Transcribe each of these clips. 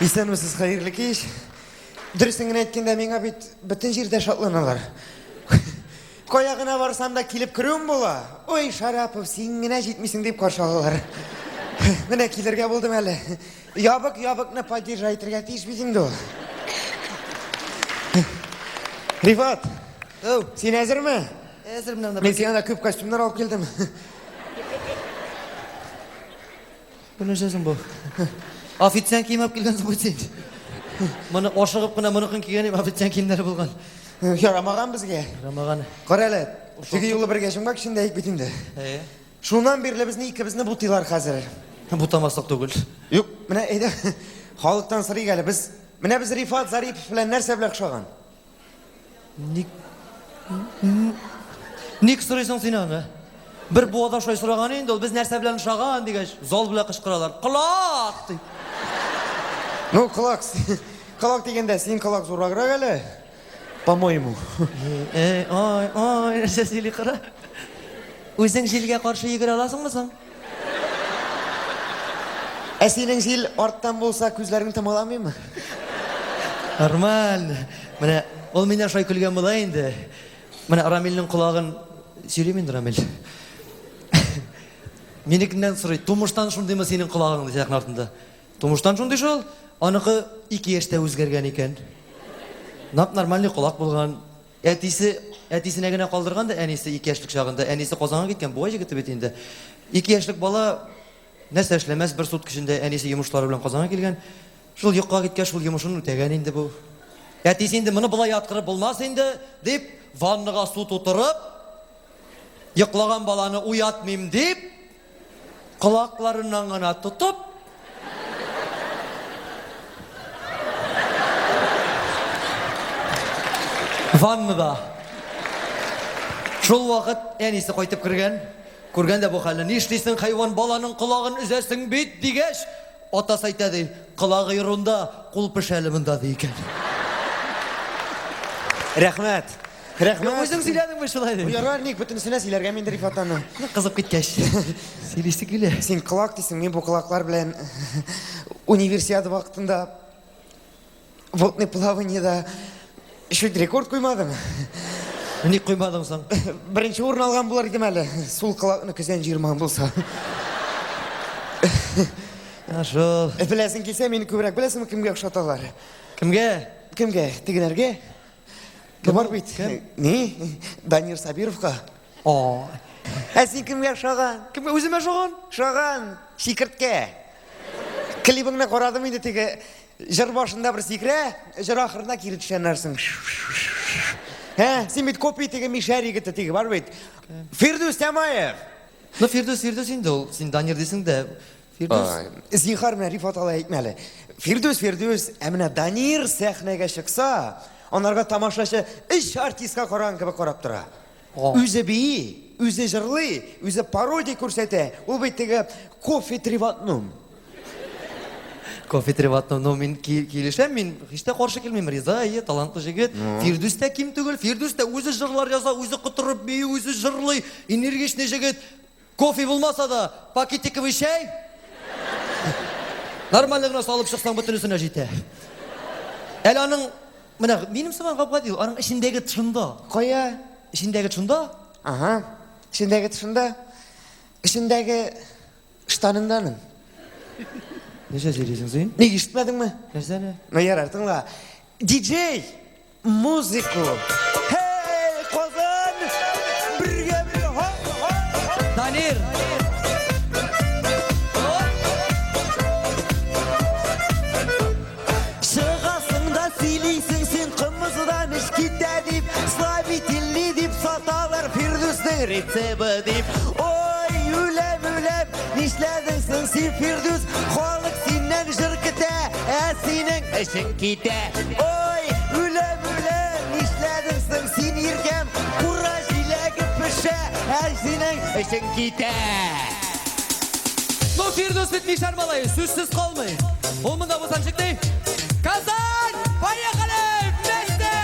Исәнмесез, хәерле кич. Дөресен әйткәндә, миңа бит бөтен җирдә шатланалар. Кая гына барсам да килеп керүем була. Ой, Шарапов, син генә җитмисең дип каршы алалар. Менә килергә булдым әле. Ябыкны поддержать итәргә тиеш бит инде ул. Рифат, син әзерме? Әзермен. Мен сиңа да күп костюмнар алып келдем. Bu ne sözün bu? Afitsen kiyim alып келгенсің ғой сен? Мұны ашығып қына мұнықын кигенім афитsen киімдері болған. Ярамаган безгә. Ярамаган. Кара әле, теге юлы бергә чыгмак өчен дә әйт бит инде. Шуннан бирле безне икебезне бутыйлар хәзер. Бутамаслык түгел. Юк, менә әйдә. Халыктан сорыйк әле без. Менә без Рифат Зарипов белән нәрсә белән охшаган? Ник сорыйсың син аны? Bir bu adam şöyle sorağan indi, ol biz нәрсә белән охшаган дигәч, зал белән кычкыралар. Кылак дип. Ну, кылак. Кылак дигәндә син кылак зураграк әле. По-моему. Ой, нәрсә сөйли кара. Үзең җилгә каршы йөгерә аласыңмы соң? Ә синең җил арттан булса, күзләреңне тамаламыймы? Нормаль. Менә ул миннән шулай көлгән була инде. Менә Рамилнең кулагын сөйлим инде Рамил. Минекиннән сорый, тумыштан шундыймы синең кулагың ди артында. Тумыштан шундый шул. Аныкы 2 яшьтә үзгәргән икән. Нормальный кулак булган. Әтисенә генә калдырган да, әнисе 2 яшьлек чагында, әнисе Казанга киткән, буай җигете бит инде. 2 яшьлек бала нәрсә эшләмәс, бер сутка эчендә әнисе йомышлары белән Казанга килгән. Шул юкка киткән, шул йомышын үтәгән инде бу. Әтисе инде моны булай яткырып булмас инде, дип, ваннага су тутырып, йоклаган баланы уятмыйм дип, кулакларыннан гына тутып, ваннада. Шул вакыт әнисе кайтып кергән. Күргәндә бу хәлне, нишлисең хайван баланың колагын үзәсең бит дигәч, атасы әйтә, колагы йырында, кул пешәле монда ди икән. Рәхмәт. Үзең сөйләдеңме шулай дип? Ярар, ник бөтенсенә сөйләргә мин Рифатаны. Кызып киткәч. Сөйлисе килә. Син кылак дисең, мин бу кылаклар белән универсиада вакытында водный плаваниедә чуть рекорд куймадым. Ник куймадың соң? Беренче урын алган булар идем әле. Сул кылакны көзән җыйрмаган булса. Шул. Беләсең килсә, мине күбрәк беләсеңме кемгә охшаталар? Кемгә? Кемгә? Тегеләргә? Бар бит. Ни? Данир Сабировка. Ә син кемгә охшаган? Кемгә үземә охшаган? Охшаган. Шикерткә. Клибыңны карадым инде теге җыр башында бер сикрә, җыр ахырына кире төшәннәрсең. Син бит копия теге Мишәр егете теге бар бит. Фирдус Тәмаев. Ну Фирдус инде ул. Син Данир дисең дә Фирдус. Зинхар менә Рифат алай әйтмәле. Фирдус, ә менә Данир сәхнәгә чыкса, анарга тамашачы 3 артистка караган кебек карап тора. Үзе бии, үзе җырлый, үзе пародия күрсәтә. Ул бит теге Кофе Триватном. Кофе Триватном, но мин килешәм, мин һич тә каршы килмим. Риза, талантлы җегет. Фирдус тә ким түгел. Фирдус тә үзе җырлар яза, үзе кытырып бии, үзе җырлый. Энергичный җегет. Кофе булмаса да, пакетиковый чәй. Нормально гына салып чыксаң бөтенесенә җитә. Әле аның менә минем сыман капка ди, аның ичендәге тышында. Кая? Ичендәге тышында? Ага. Ичендәге тышында. Ичендәге штанынданың. Ничә сөйлисең син? Ник ишетмәдеңме? Нәрсәне? Ну ярар, тыңла. Диджей, музыку. Хей, Казан! Бергә Данир. Шыгасың да сөйлисең син кымыздан эш китә дип, славительный дип саталар Фирдусның рецебы дип. Ой, үләм, нишләдең син Фирдус? Халык синнән җыр көтә, ә синең эшең китә. Ой, үләм, нишләдең син иркәм? Кура җиләге пешә, ә синең эшең китә. Ну Фирдус бит Мишәр малай, сүзсез калмый. Ул монда булсам чыкты. Казан! Поехали! Вместе!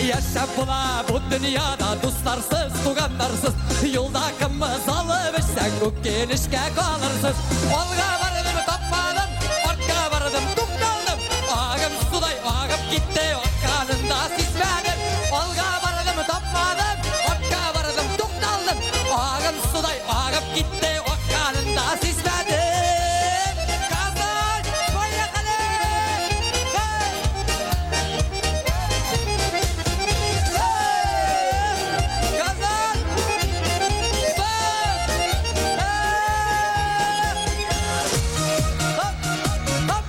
Яшәп була бу dünyada dostlarsız, tuganlarsız Yıldakımız alıp içsen kökkenişke kalırsız Olga vardım tapmadım, ortka vardım tuktaldım Ağım suday ağıp gitti, okkanında sismedim Olga vardım tapmadım, ortka vardım tuktaldım Ağım suday ağıp gitti, okkanında sismedim Kazan, koya Kazan! Hop! Hop!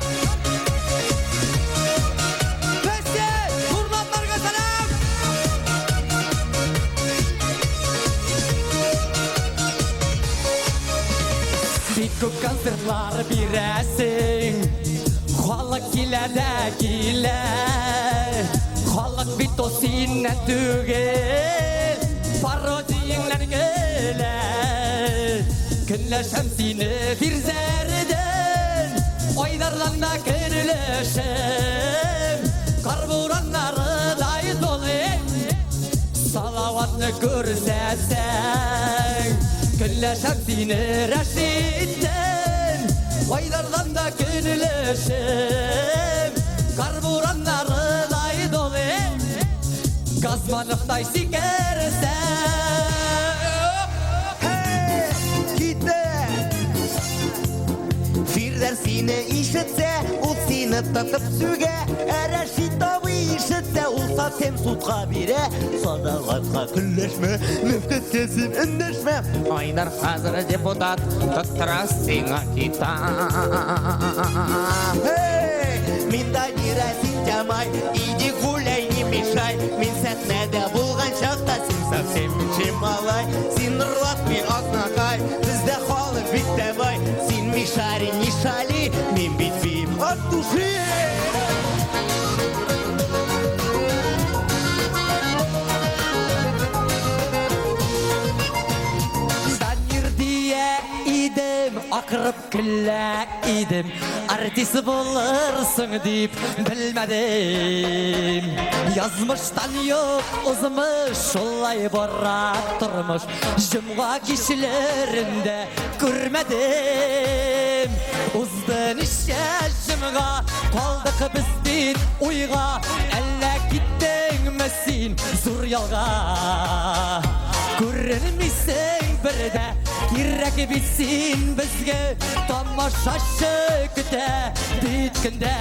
Peki! Kurbanlarga selam! Bir köp konsertlar biresin Halak gile de gile Halak bit o sinnen tügel Parodiyinlen gele Günleşem seni bir zerden Oylarlanma kırılışım Karburanları dayı dolu Salavatını görsetsen Günleşem seni reşitten Oylardan da gönülüşüm Karburanları dayı dolu Gazmanıqday sikersen Hey, gitti. Firder seni işitse, ul seni tutup süge. Eğer şitabı işitse, ulsa sen tutqa bire. Sadalatqa külleşme, nefket sesin indeşme. Aynar hazır deputat, tutturas sena kita. Hey, minda nirasin camay, idi gulay не мешай. Min sahnede bulgan şakta, sen совсем чемалай. Sen rıvat min asnakay, bizde halık bitte bay. Sen mişari nişali, min bitbiyim от души. Danir diye idim, akırıp külle idim Artist bulursun deyip bilmedim Yazmıştan yok uzmuş, şolay borak durmuş Jımga kişilerinde görmedim Uzdın işe jımga, kaldık biz dit uyga Elle gittin mesin zur yalga Görünmüşsün bir de Kirek bitsin bizge Tamaşaşı küte bitkinde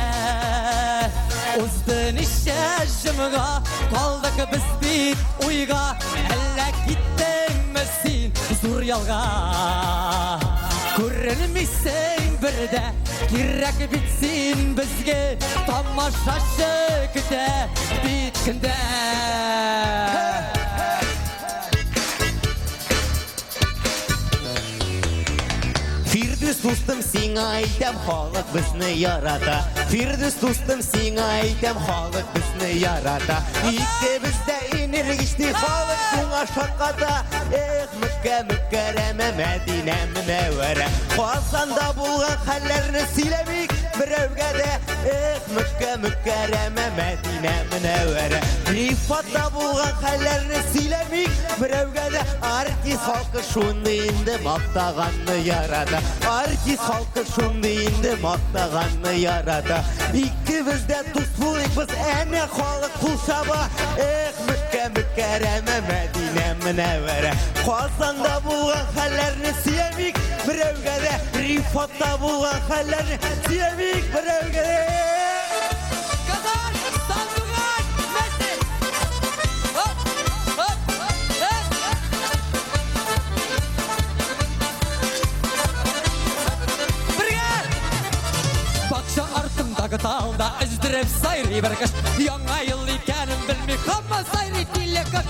Uzdın işe jımga Kaldık biz bit uyga Elle gittin mesin zur yalga Görünmüşsün bir de Kirek bitsin bizge Tamaşaşı küte bitkinde Firdüs dostum seni aytem halık bizni yarata Firdüs dostum seni aytem halık bizni yarata İkki bizde inirgişti halık şuna şakata Mükke mükkereme Medine münevvere Kalsanda bulgan hallerini silemik bir evgede Mükke mükkereme Medine münevvere Rifatta bulgan hallerini silemik bir evgede Artist halkı şunu indi maktağanını yarata Artist halkı şunu indi maktağanını yarata İkki bizde tutfulik biz ene halık kulşaba Mükke mükkereme Medine münevvere Kalsanda bulgan hallerini silemik bir evgede Rifatta bulgan hallerini silemik bir evgede Kazan, Sandugan, Messi. Hop, hop, hop. Birge. Bakşa artımdaki dağda izdirip sayri bir kış. Yana yıl ikenim bilmik ama sayri dille kış.